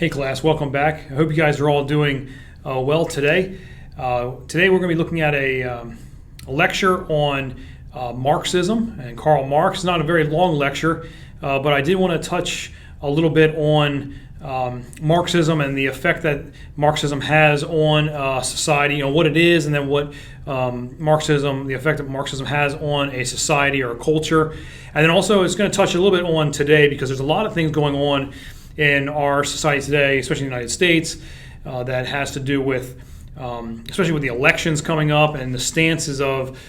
Hey class, welcome back. I hope you guys are all doing well today. Today we're going to be looking at a lecture on Marxism and Karl Marx. Not a very long lecture, but I did want to touch a little bit on Marxism and the effect that Marxism has on society, what it is, and then what the effect that Marxism has on a society or a culture. And then also it's going to touch a little bit on today, because there's a lot of things going on in our society today, especially in the United States, that has to do with, especially with the elections coming up and the stances of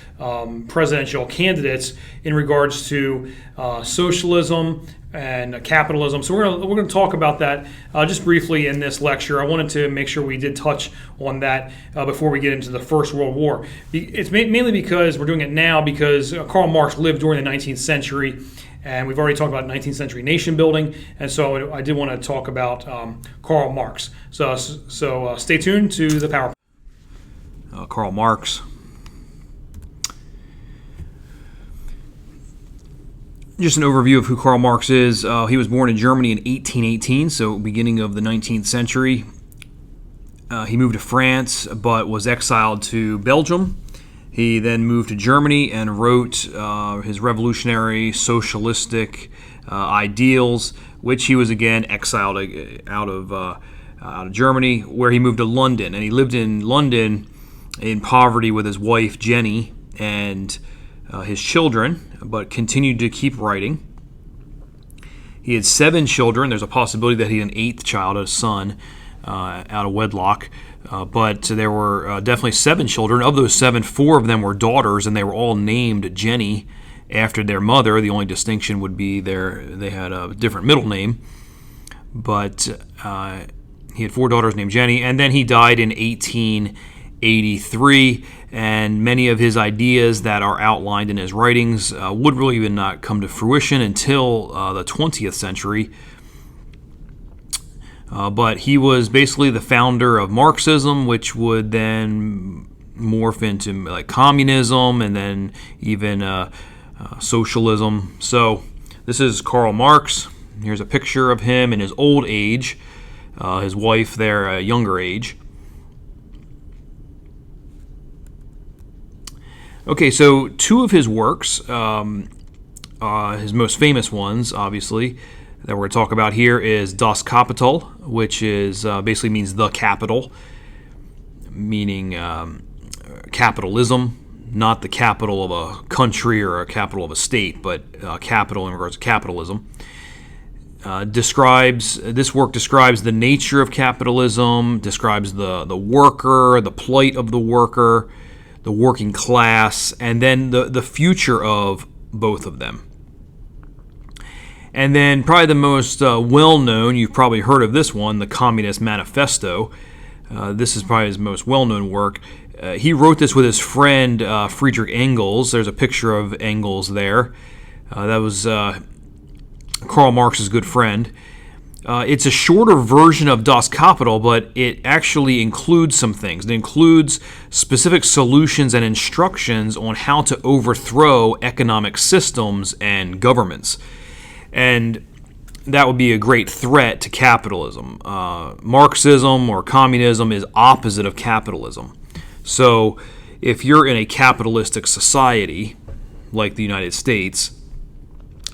presidential candidates in regards to socialism and capitalism. So we're going to talk about that just briefly in this lecture. I wanted to make sure we did touch on that before we get into the First World War. It's mainly because we're doing it now because Karl Marx lived during the 19th century. And we've already talked about 19th century nation building, and so I did want to talk about Karl Marx. So stay tuned to the PowerPoint. Karl Marx. Just an overview of who Karl Marx is. He was born in Germany in 1818, so beginning of the 19th century. He moved to France, but was exiled to Belgium. He then moved to Germany and wrote his revolutionary socialistic ideals, which he was again exiled out of Germany, where he moved to London. And he lived in London in poverty with his wife Jenny and his children, but continued to keep writing. He had 7 children. There's a possibility that he had an 8th child, a son, out of wedlock. But there were definitely 7 children. Of those 7, 4 of them were daughters, and they were all named Jenny after their mother. The only distinction would be they had a different middle name. But he had 4 daughters named Jenny, and then he died in 1883, and many of his ideas that are outlined in his writings would really even not come to fruition until the 20th century. But he was basically the founder of Marxism, which would then morph into like communism and then even socialism. So this is Karl Marx. Here's a picture of him in his old age, his wife there a younger age. Okay, so 2 of his works, his most famous ones, obviously, that we're going to talk about here is Das Kapital, which is basically means the capital, meaning capitalism, not the capital of a country or a capital of a state, but capital in regards to capitalism. This work describes the nature of capitalism, describes the worker, the plight of the worker, the working class, and then the future of both of them. And then probably the most well-known, you've probably heard of this one, the Communist Manifesto. This is probably his most well-known work. He wrote this with his friend Friedrich Engels. There's a picture of Engels there. That was Karl Marx's good friend. It's a shorter version of Das Kapital, but it actually includes some things. It includes specific solutions and instructions on how to overthrow economic systems and governments. And that would be a great threat to capitalism. Marxism or communism is opposite of capitalism. So if you're in a capitalistic society, like the United States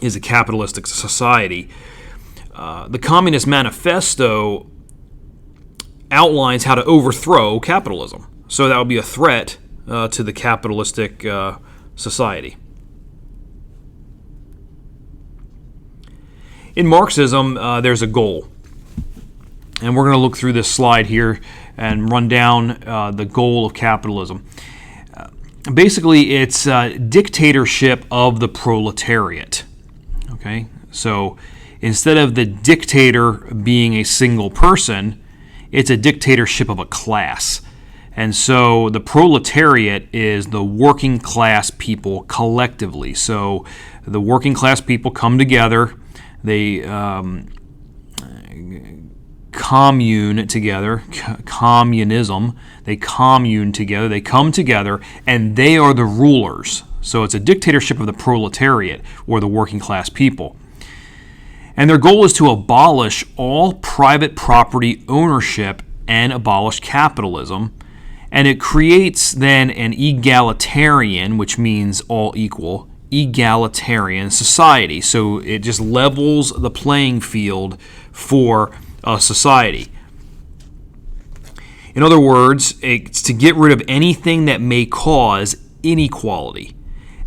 is a capitalistic society, the Communist Manifesto outlines how to overthrow capitalism. So that would be a threat to the capitalistic society. In Marxism, there's a goal. And we're going to look through this slide here and run down the goal of capitalism. Basically, it's dictatorship of the proletariat. Okay? So instead of the dictator being a single person, it's a dictatorship of a class. And so the proletariat is the working class people collectively. So the working class people come together. They commune together, communism. They commune together, they come together, and they are the rulers. So it's a dictatorship of the proletariat, or the working class people. And their goal is to abolish all private property ownership and abolish capitalism. And it creates then an egalitarian, which means all equal, egalitarian society. So it just levels the playing field for a society. In other words, it's to get rid of anything that may cause inequality.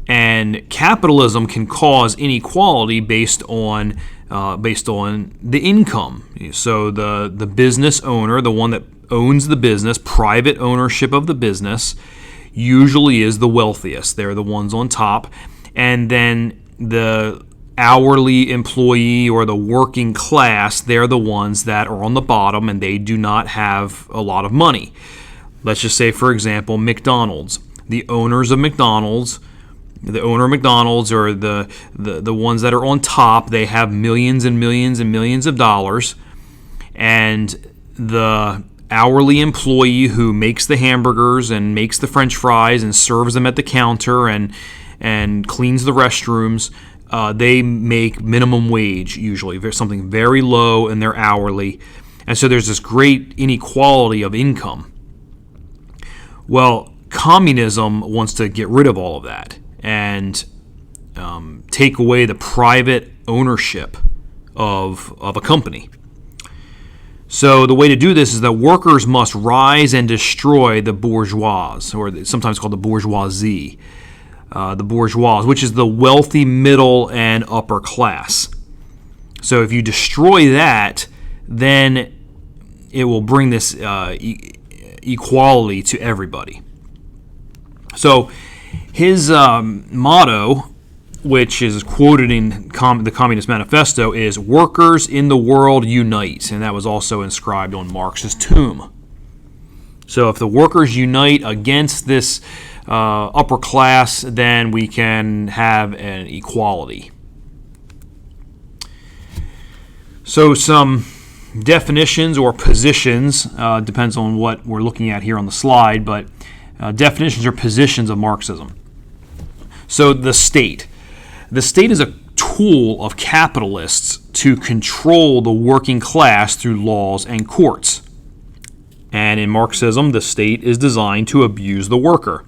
And capitalism can cause inequality based on the income. So the business owner, the one that owns the business, private ownership of the business, usually is the wealthiest. They're the ones on top. And then the hourly employee or the working class, they're the ones that are on the bottom and they do not have a lot of money. Let's just say, for example, McDonald's. The owners of McDonald's, the owner of McDonald's or the ones that are on top, they have millions and millions and millions of dollars. And the hourly employee who makes the hamburgers and makes the French fries and serves them at the counter and cleans the restrooms, they make minimum wage usually. There's something very low and they're hourly. And so there's this great inequality of income. Well, communism wants to get rid of all of that and take away the private ownership of a company. So the way to do this is that workers must rise and destroy the bourgeois, or sometimes called the bourgeoisie. The bourgeois, which is the wealthy middle and upper class. So if you destroy that, then it will bring this equality to everybody. So his motto, which is quoted in the Communist Manifesto, is "Workers in the world unite," and that was also inscribed on Marx's tomb. So if the workers unite against this upper class, then we can have an equality. So some definitions or positions, depends on what we're looking at here on the slide, but definitions or positions of Marxism. So the state. The state is a tool of capitalists to control the working class through laws and courts. And in Marxism, the state is designed to abuse the worker.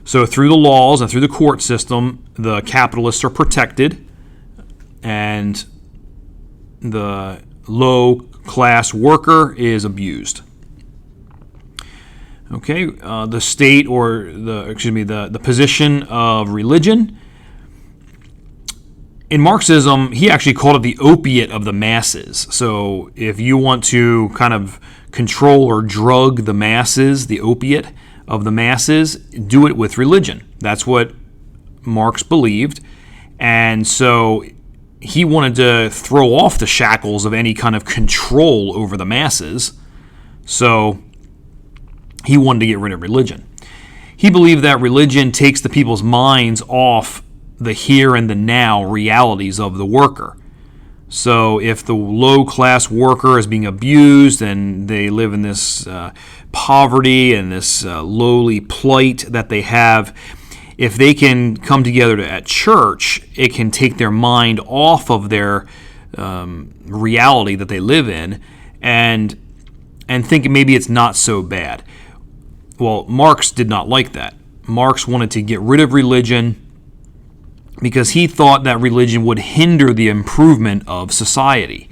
So through the laws and through the court system, the capitalists are protected and the low-class worker is abused. Okay, the state or the position of religion. In Marxism, he actually called it the opiate of the masses. So if you want to kind of control or drug the masses, the opiate of the masses, do it with religion. That's what Marx believed. And so he wanted to throw off the shackles of any kind of control over the masses. So he wanted to get rid of religion. He believed that religion takes the people's minds off the here and the now realities of the worker. So if the low-class worker is being abused and they live in this poverty and this lowly plight that they have, if they can come together at church, it can take their mind off of their reality that they live in and think maybe it's not so bad. Well, Marx did not like that. Marx wanted to get rid of religion because he thought that religion would hinder the improvement of society,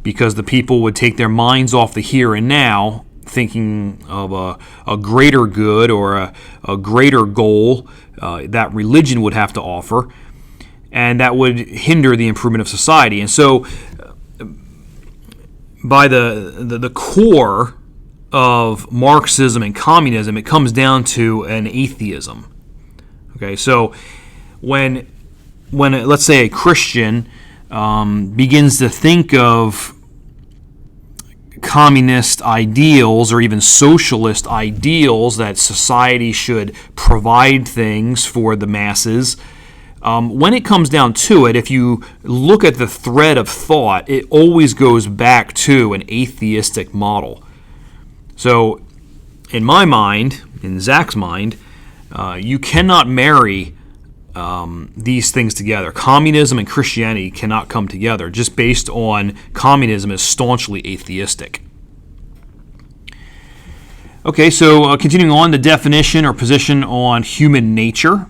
because the people would take their minds off the here and now, thinking of a greater good or a greater goal that religion would have to offer, and that would hinder the improvement of society. And so by the core of Marxism and communism, it comes down to an atheism. Okay, so when let's say a Christian begins to think of communist ideals or even socialist ideals that society should provide things for the masses, when it comes down to it, if you look at the thread of thought, it always goes back to an atheistic model. So in my mind, in Zach's mind, you cannot marry these things together. Communism and Christianity cannot come together just based on communism is staunchly atheistic. Okay, so continuing on, the definition or position on human nature.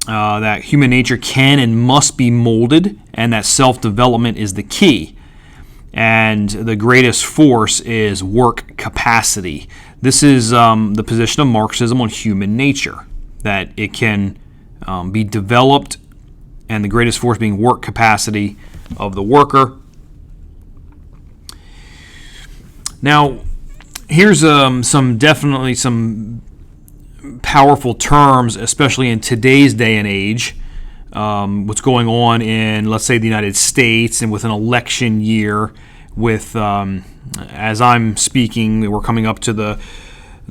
That human nature can and must be molded, and that self-development is the key. And the greatest force is work capacity. This is the position of Marxism on human nature, that it can be developed, and the greatest force being work capacity of the worker. Now, here's some powerful terms, especially in today's day and age. What's going on in, let's say, the United States, and with an election year, with as I'm speaking, we're coming up to the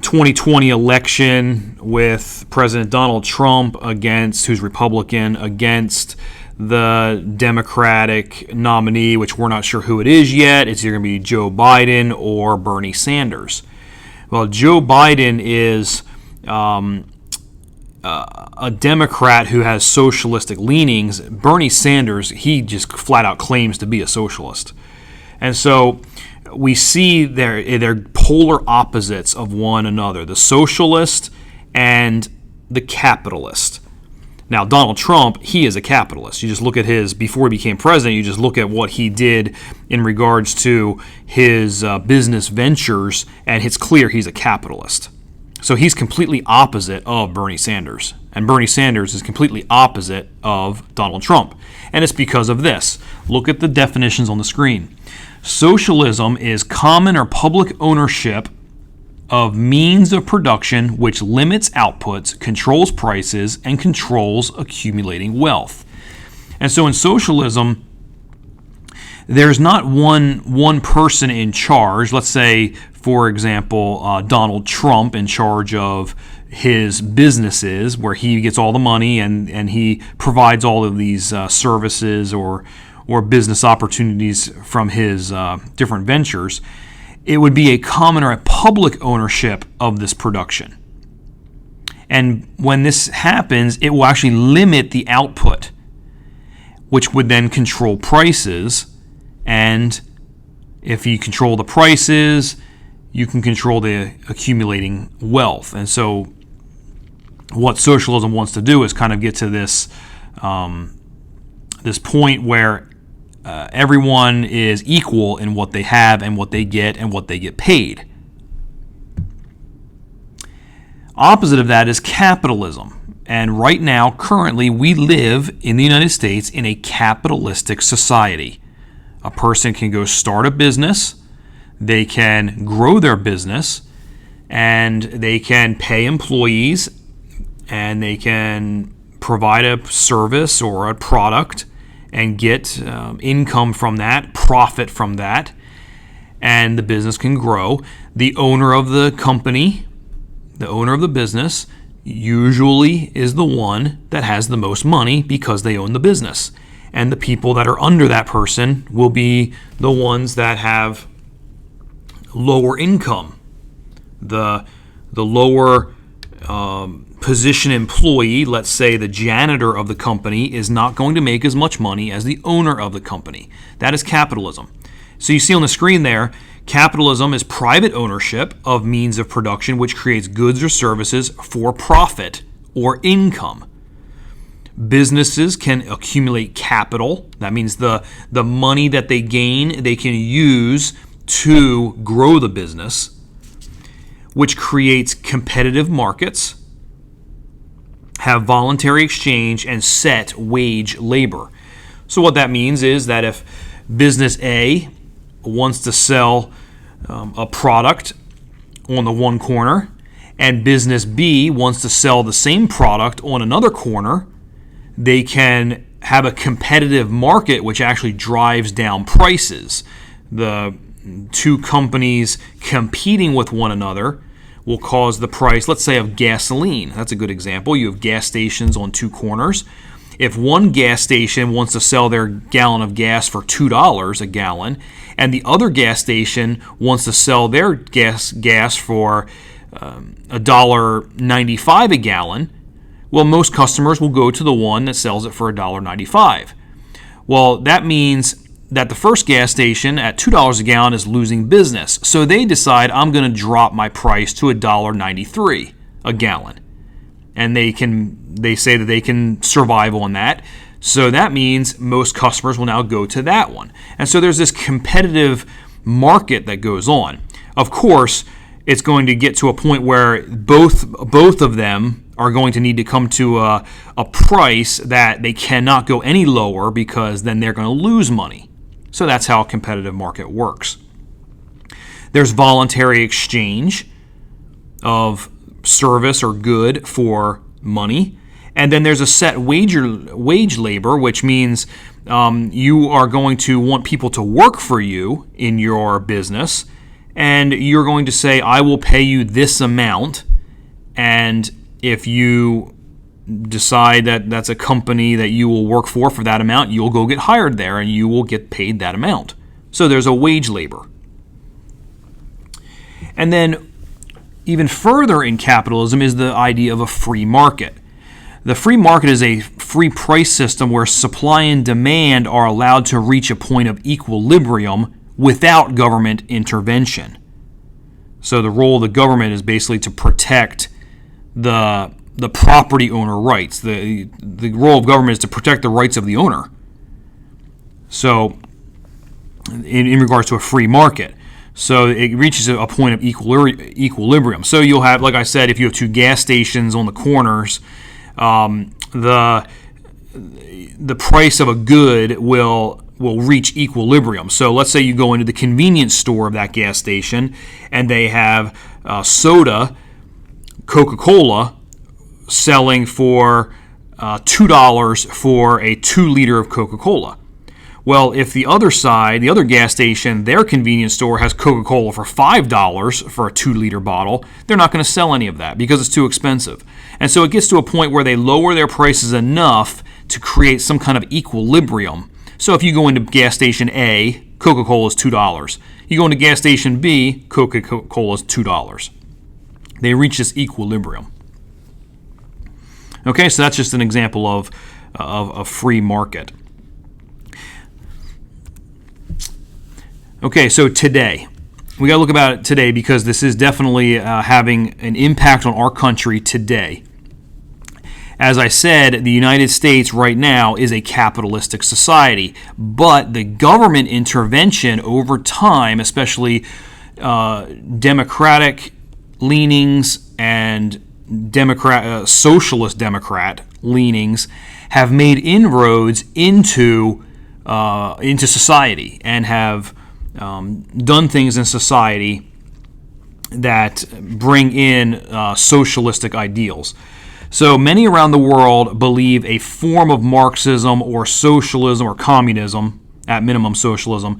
2020 election with President Donald Trump who's Republican, against the Democratic nominee, which we're not sure who it is yet. It's either going to be Joe Biden or Bernie Sanders. Well, Joe Biden is a Democrat who has socialistic leanings. Bernie Sanders, he just flat out claims to be a socialist. And so we see they're polar opposites of one another, the socialist and the capitalist. Now, Donald Trump, he is a capitalist. You just look at before he became president, you just look at what he did in regards to his business ventures, and it's clear he's a capitalist. So he's completely opposite of Bernie Sanders. And Bernie Sanders is completely opposite of Donald Trump. And it's because of this. Look at the definitions on the screen. Socialism is common or public ownership of means of production which limits outputs, controls prices, and controls accumulating wealth. And so in socialism, there's not one person in charge. Let's say, for example, Donald Trump in charge of his businesses, where he gets all the money and he provides all of these services or business opportunities from his different ventures. It would be a common or a public ownership of this production. And when this happens, it will actually limit the output, which would then control prices. And if you control the prices, you can control the accumulating wealth. And so what socialism wants to do is kind of get to this this point where everyone is equal in what they have and what they get and what they get paid. Opposite of that is capitalism. And right now, currently, we live in the United States in a capitalistic society. A person can go start a business, they can grow their business, and they can pay employees, and they can provide a service or a product and get income from that, profit from that, and the business can grow. The owner of the company, the owner of the business, usually is the one that has the most money because they own the business. And the people that are under that person will be the ones that have lower income. The lower position employee, let's say the janitor of the company, is not going to make as much money as the owner of the company. That is capitalism. So you see on the screen there, capitalism is private ownership of means of production which creates goods or services for profit or income. Businesses can accumulate capital. That means the money that they gain, they can use to grow the business, which creates competitive markets, have voluntary exchange, and set wage labor. So what that means is that if business A wants to sell a product on the one corner, and business B wants to sell the same product on another corner, they can have a competitive market which actually drives down prices. The two companies competing with one another will cause the price, let's say, of gasoline. That's a good example. You have gas stations on two corners. If one gas station wants to sell their gallon of gas for $2 a gallon, and the other gas station wants to sell their gas for $1.95 a gallon, Well, most customers will go to the one that sells it for $1.95. Well, that means that the first gas station at $2 a gallon is losing business. So they decide, I'm going to drop my price to $1.93 a gallon. And they say that they can survive on that. So that means most customers will now go to that one. And so there's this competitive market that goes on. Of course, it's going to get to a point where both of them are going to need to come to a price that they cannot go any lower, because then they're going to lose money. So that's how a competitive market works. There's voluntary exchange of service or good for money. And then there's a set wage labor, which means you are going to want people to work for you in your business, and you're going to say, I will pay you this amount, and if you decide that that's a company that you will work for that amount, you'll go get hired there and you will get paid that amount. So there's a wage labor. And then even further in capitalism is the idea of a free market. The free market is a free price system where supply and demand are allowed to reach a point of equilibrium without government intervention. So the role of the government is basically to protect the property owner rights. The role of government is to protect the rights of the owner. So in regards to a free market. So it reaches a point of equilibrium. So you'll have, like I said, if you have two gas stations on the corners, the price of a good will reach equilibrium. So let's say you go into the convenience store of that gas station and they have soda, Coca-Cola, selling for $2 for a 2-liter of Coca-Cola. Well, if the other side, the other gas station, their convenience store has Coca-Cola for $5 for a 2-liter bottle, they're not going to sell any of that because it's too expensive. And so it gets to a point where they lower their prices enough to create some kind of equilibrium. So if you go into gas station A, Coca-Cola is $2. You go into gas station B, Coca-Cola is $2. They reach this equilibrium. Okay, so that's just an example of a free market. Okay, so today, we got to look about it today because this is definitely having an impact on our country today. As I said, the United States right now is a capitalistic society, but the government intervention over time, especially Democratic leanings and socialist Democrat leanings, have made inroads into society and have done things in society that bring in socialistic ideals. So many around the world believe a form of Marxism or socialism or communism, at minimum socialism,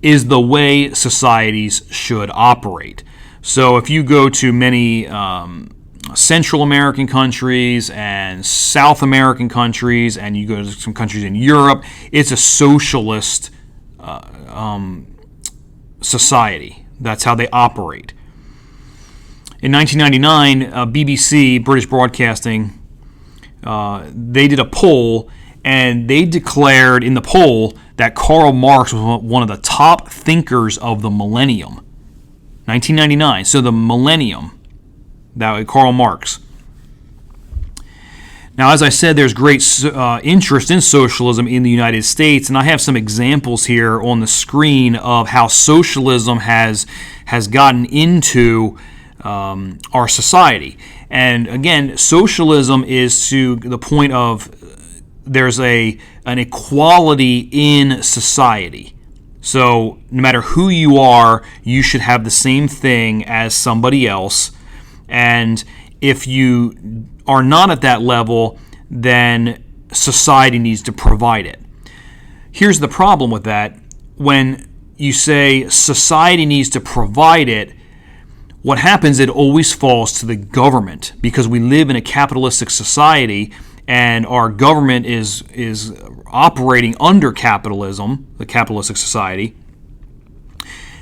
is the way societies should operate. So if you go to many Central American countries and South American countries, and you go to some countries in Europe, it's a socialist society. That's how they operate. In 1999, BBC, British Broadcasting, they did a poll, and they declared in the poll that Karl Marx was one of the top thinkers of the millennium. 1999, so the millennium, that Karl Marx. Now, as I said, there's great interest in socialism in the United States, and I have some examples here on the screen of how socialism has gotten into our society. And again, socialism is to the point of there's an equality in society. So no matter who you are, you should have the same thing as somebody else. And if you are not at that level, then society needs to provide it. Here's the problem with that. When you say society needs to provide it, what happens, it always falls to the government, because we live in a capitalistic society and our government is operating under capitalism, the capitalistic society,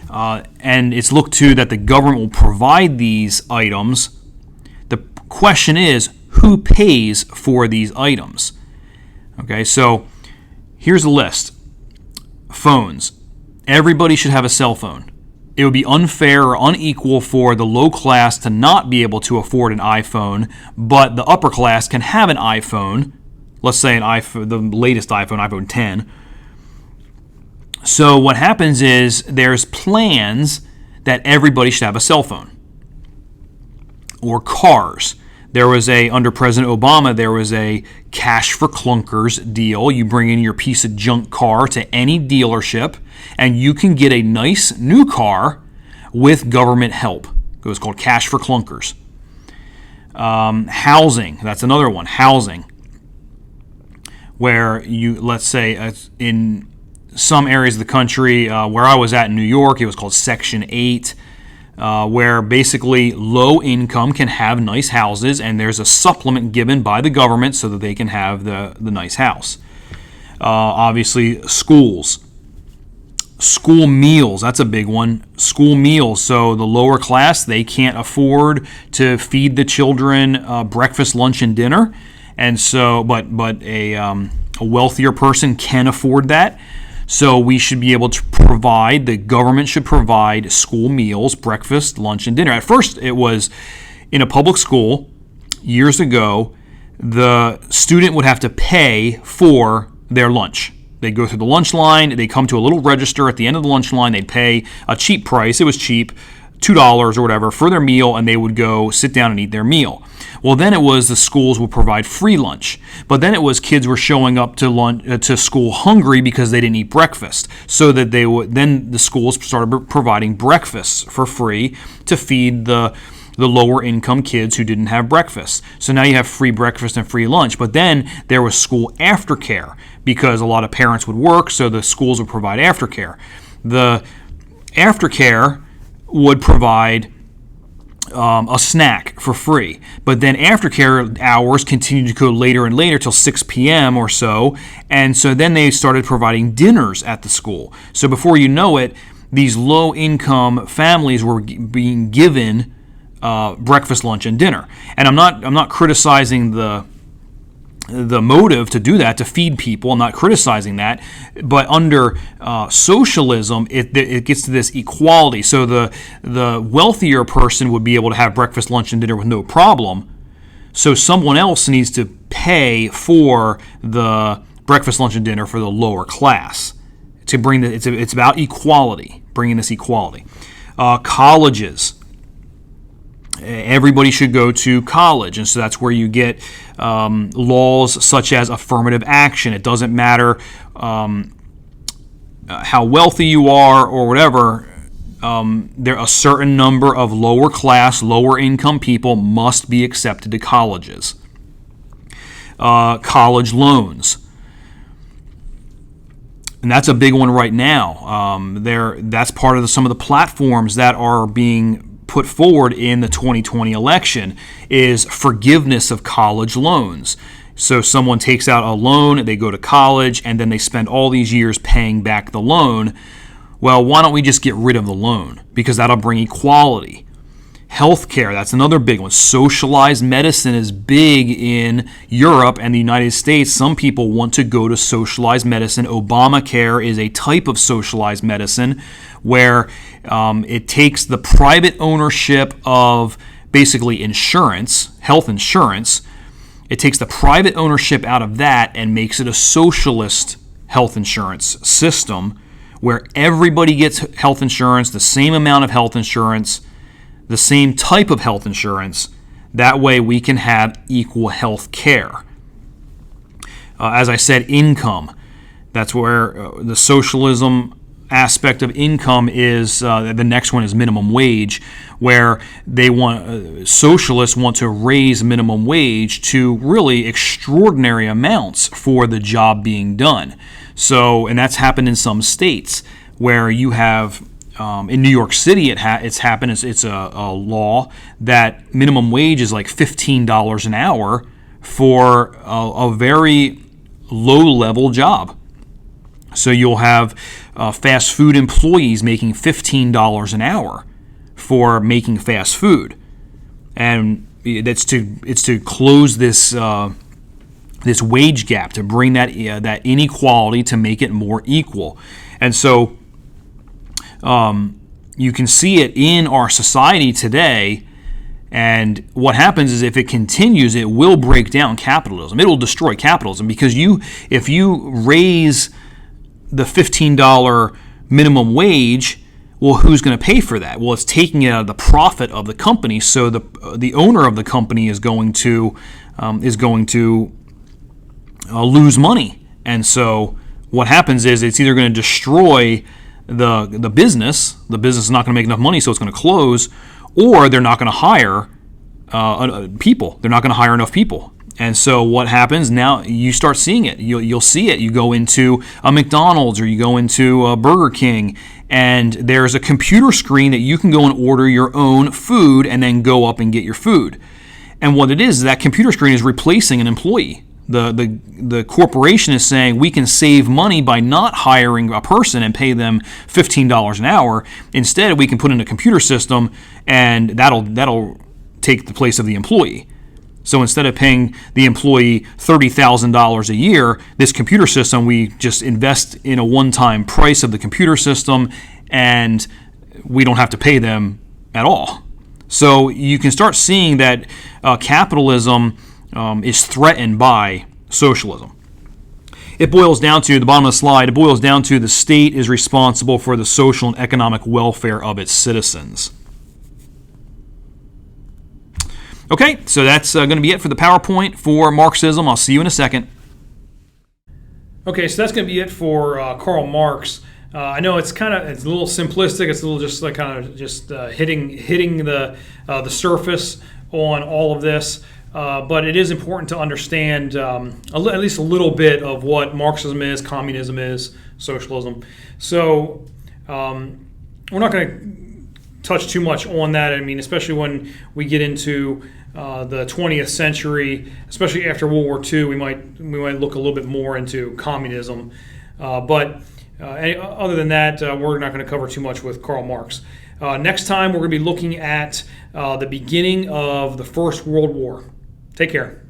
and it's looked to that the government will provide these items. The question is, who pays for these items. Okay, so here's a list. Phones. Everybody should have a cell phone. It would be unfair or unequal for the low class to not be able to afford an iPhone, but the upper class can have an iPhone. Let's say an iPhone, the latest iPhone, iPhone 10. So what happens is there's plans that everybody should have a cell phone. Or cars. There was under President Obama, there was a cash for clunkers deal. You bring in your piece of junk car to any dealership, and you can get a nice new car with government help. It was called cash for clunkers. Housing, that's another one, housing. Where let's say in some areas of the country, where I was at in New York, it was called Section 8. Where basically low income can have nice houses, and there's a supplement given by the government so that they can have the nice house. Obviously, schools. School meals, that's a big one. School meals, so the lower class, they can't afford to feed the children breakfast, lunch, and dinner. And so, but a wealthier person can afford that. So we should be able to provide, the government should provide school meals, breakfast, lunch, and dinner. At first, it was in a public school years ago, the student would have to pay for their lunch. They'd go through the lunch line, they'd come to a little register at the end of the lunch line, they'd pay a cheap price, it was cheap, $2 or whatever for their meal, and they would go sit down and eat their meal. Well, then it was the schools would provide free lunch. But then it was kids were showing up to school hungry because they didn't eat breakfast. So that then the schools started providing breakfasts for free to feed the lower income kids who didn't have breakfast. So now you have free breakfast and free lunch. But then there was school aftercare because a lot of parents would work, so the schools would provide aftercare. The aftercare would provide a snack for free. But then aftercare hours continued to go later and later till 6 p.m. or so. And so then they started providing dinners at the school. So before you know it, these low-income families were being given breakfast, lunch, and dinner. And I'm not criticizing the motive to do that, to feed people. I'm not criticizing that. But under socialism, it gets to this equality. So the wealthier person would be able to have breakfast, lunch, and dinner with no problem. So someone else needs to pay for the breakfast, lunch, and dinner for the lower class. To bring it's about equality, bringing this equality. Colleges. Everybody should go to college, and so that's where you get laws such as affirmative action. It doesn't matter how wealthy you are or whatever. There a certain number of lower class, lower income people must be accepted to colleges. College loans. And that's a big one right now. That's part of some of the platforms that are being put forward in the 2020 election is forgiveness of college loans. So someone takes out a loan, they go to college, and then they spend all these years paying back the loan. Well, why don't we just get rid of the loan? Because that'll bring equality. Healthcare, that's another big one. Socialized medicine is big in Europe and the United States. Some people want to go to socialized medicine. Obamacare is a type of socialized medicine where it takes the private ownership of basically insurance, health insurance. It takes the private ownership out of that and makes it a socialist health insurance system where everybody gets health insurance, the same amount of health insurance, the same type of health insurance. That way we can have equal health care. As I said, income. That's where the socialism aspect of income is. The next one is minimum wage, where socialists want to raise minimum wage to really extraordinary amounts for the job being done. So, and that's happened in some states where you have. In New York City, it's happened. It's a law that minimum wage is like $15 an hour for a very low-level job. So you'll have fast food employees making $15 an hour for making fast food. And it's to close this this wage gap, to bring that that inequality, to make it more equal. And so you can see it in our society today. And what happens is, if it continues, it will break down capitalism. It will destroy capitalism, because if you raise the $15 minimum wage, well, who's going to pay for that? Well, it's taking it out of the profit of the company. So the owner of the company is going to lose money. And so what happens is, it's either going to destroy the business. The business is not going to make enough money, so it's going to close, or they're not going to hire people. They're not going to hire enough people. And so what happens now, you start seeing it. You'll see it. You go into a McDonald's, or you go into a Burger King, and there's a computer screen that you can go and order your own food and then go up and get your food. And what it is, that computer screen is replacing an employee. The corporation is saying, we can save money by not hiring a person and pay them $15 an hour. Instead, we can put in a computer system, and that'll take the place of the employee. So instead of paying the employee $30,000 a year, this computer system, we just invest in a one-time price of the computer system, and we don't have to pay them at all. So you can start seeing that capitalism is threatened by socialism. It boils down to, the bottom of the slide, it boils down to, the state is responsible for the social and economic welfare of its citizens. Okay, so that's going to be it for the PowerPoint for Marxism. I'll see you in a second. Okay, so that's going to be it for Karl Marx. I know it's a little simplistic. It's a little just like hitting the surface on all of this. But it is important to understand at least a little bit of what Marxism is, communism is, socialism. So we're not going to touch too much on that. I mean, especially when we get into the 20th century, especially after World War II, we might look a little bit more into communism. But other than that, we're not going to cover too much with Karl Marx. Next time, we're going to be looking at the beginning of the First World War. Take care.